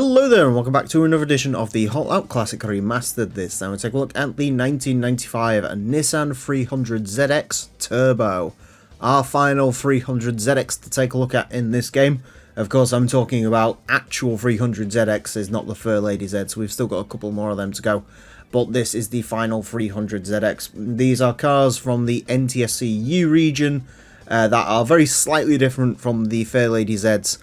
Hello there and welcome back to another edition of the Hot Out Classic Remastered. This time we take a look at the 1995 Nissan 300ZX Turbo. Our final 300ZX to take a look at in this game. Of course I'm talking about actual 300ZXs, not the Fur Lady Z, so we've still got a couple more of them to go. But this is the final 300ZX. These are cars from the NTSC-U region that are very slightly different from the Fair Lady Zs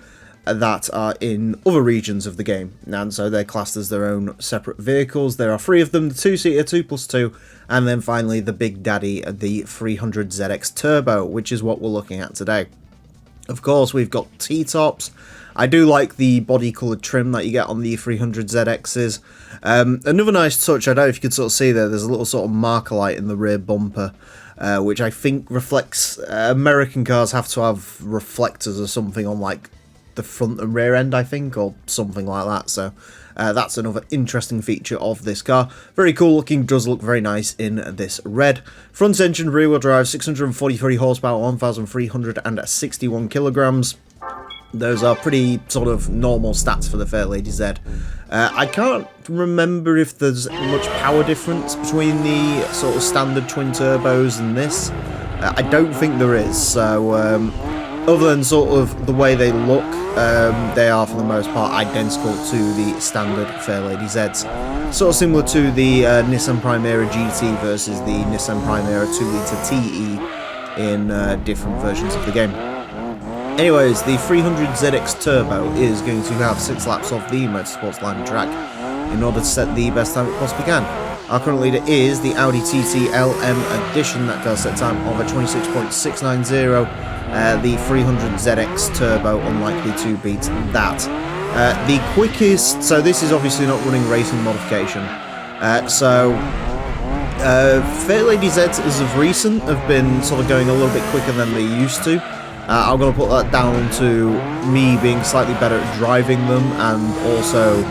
that are in other regions of the game, and so they're classed as their own separate vehicles. There are three of them, the 2-seater, 2+2, and then finally the big daddy, the 300ZX Turbo, which is what we're looking at today. Of course, we've got T-tops. I do like the body coloured trim that you get on the 300ZXs. Another nice touch, I don't know if you could sort of see there's a little sort of marker light in the rear bumper, which I think reflects, American cars have to have reflectors or something on like the front and rear end, I think, or something like that. So that's another interesting feature of this car. Very cool looking, does look very nice in this red. Front engine, rear wheel drive, 643 horsepower, 1,361 kilograms. Those are pretty sort of normal stats for the Fair Lady Z. I can't remember if there's much power difference between the sort of standard twin turbos and this. I don't think there is, so other than sort of the way they look, they are for the most part identical to the standard Fair Lady Zs. Sort of similar to the Nissan Primera GT versus the Nissan Primera 2-litre TE in different versions of the game. Anyways, the 300ZX Turbo is going to have 6 laps of the Motorsports Line track in order to set the best time it possibly can. Our current leader is the Audi TT LM Edition that does set time of a 26.690. The 300ZX Turbo unlikely to beat that. The quickest, so this is obviously not running racing modification. Fair Lady Zs as of recent have been sort of going a little bit quicker than they used to. I'm going to put that down to me being slightly better at driving them, and also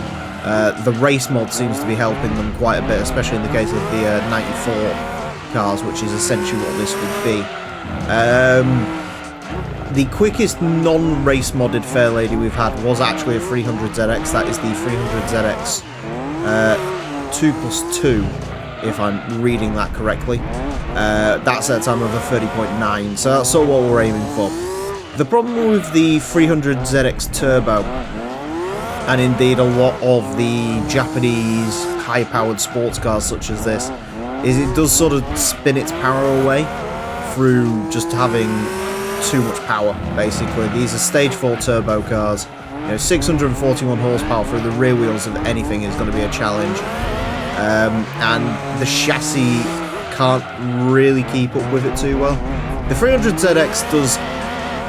the race mod seems to be helping them quite a bit, especially in the case of the 94 cars, which is essentially what this would be. The quickest non-race modded Fair Lady we've had was actually a 300ZX. That is the 300ZX 2+2, if I'm reading that correctly. That's at a time of a 30.9, so that's sort of what we're aiming for. The problem with the 300ZX Turbo, and indeed a lot of the Japanese high-powered sports cars such as this, is it does sort of spin its power away through just having too much power, basically. These are stage 4 turbo cars. 641 horsepower through the rear wheels of anything is going to be a challenge. And the chassis can't really keep up with it too well. The 300ZX does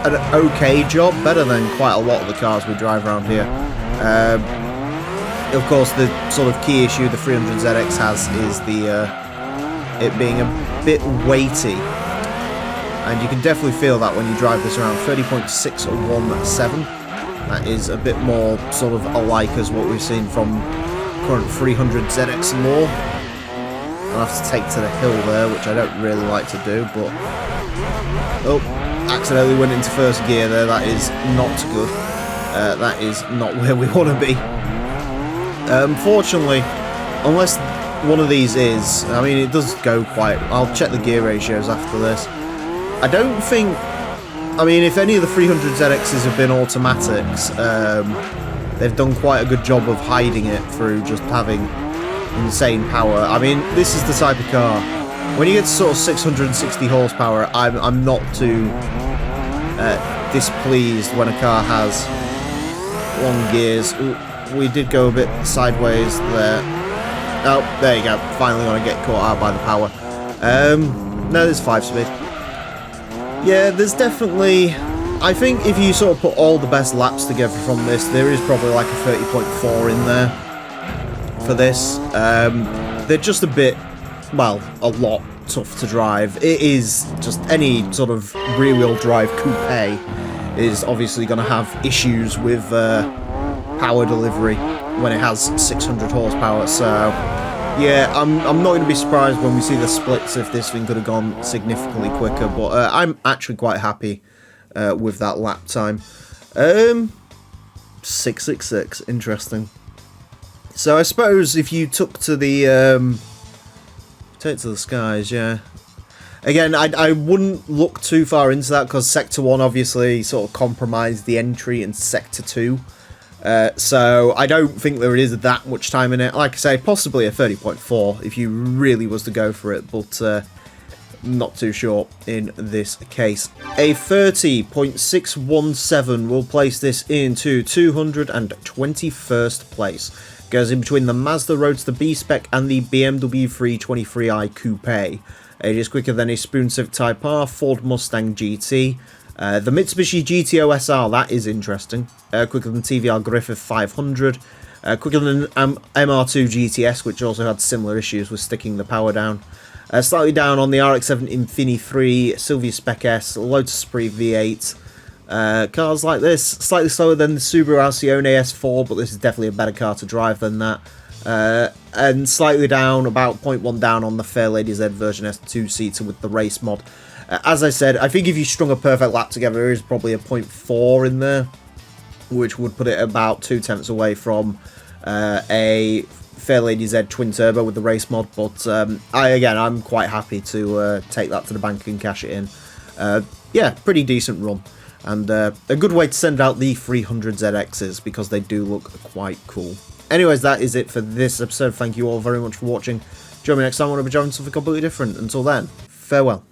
an okay job, better than quite a lot of the cars we drive around here. Of course, the sort of key issue the 300ZX has is the it being a bit weighty. And you can definitely feel that when you drive this around. 30.617. That is a bit more sort of alike as what we've seen from current 300ZX lore. I'll have to take to the hill there, which I don't really like to do, but... Oh, accidentally went into first gear there. That is not good. That is not where we want to be. Fortunately, unless one of these is... I mean, it does go quite... I'll check the gear ratios after this. I don't think... I mean, if any of the 300ZXs have been automatics, they've done quite a good job of hiding it through just having insane power. I mean, this is the type of car... When you get to sort of 660 horsepower, I'm not too displeased when a car has long gears. Ooh, we did go a bit sideways there. Oh, there you go. Finally going to get caught out by the power. No, there's 5-speed. Yeah, there's definitely... I think if you sort of put all the best laps together from this, there is probably like a 30.4 in there for this. They're just a bit, well, a lot tough to drive. It is just any sort of rear-wheel drive coupe is obviously going to have issues with power delivery when it has 600 horsepower, so... Yeah, I'm not going to be surprised when we see the splits if this thing could have gone significantly quicker, but I'm actually quite happy with that lap time. 666. Interesting. So I suppose if you took to the take to the skies, yeah. Again, I wouldn't look too far into that because Sector 1 obviously sort of compromised the entry in Sector 2. So I don't think there is that much time in it. Like I say, possibly a 30.4 if you really was to go for it, but not too sure in this case. A 30.617 will place this into 221st place. Goes in between the Mazda Roadster B-Spec and the BMW 323i Coupe. It is quicker than a Spoon Civic Type R, Ford Mustang GT. The Mitsubishi GTO SR, that is interesting. Quicker than TVR Griffith 500. Quicker than MR2 GTS, which also had similar issues with sticking the power down. Slightly down on the RX-7 Infini 3, Silvia Spec S, Lotus Esprit V8. Cars like this, slightly slower than the Subaru Alcione S4, but this is definitely a better car to drive than that. And slightly down, about 0.1 down on the Fairlady Z version S2-seater with the race mod. As I said, I think if you strung a perfect lap together, there is probably a 0.4 in there, which would put it about 0.2 away from a Fairlady Z twin turbo with the race mod. But I'm quite happy to take that to the bank and cash it in. Yeah, pretty decent run. And a good way to send out the 300ZXs because they do look quite cool. Anyways, that is it for this episode. Thank you all very much for watching. Join me next time when I'll be driving something completely different. Until then, farewell.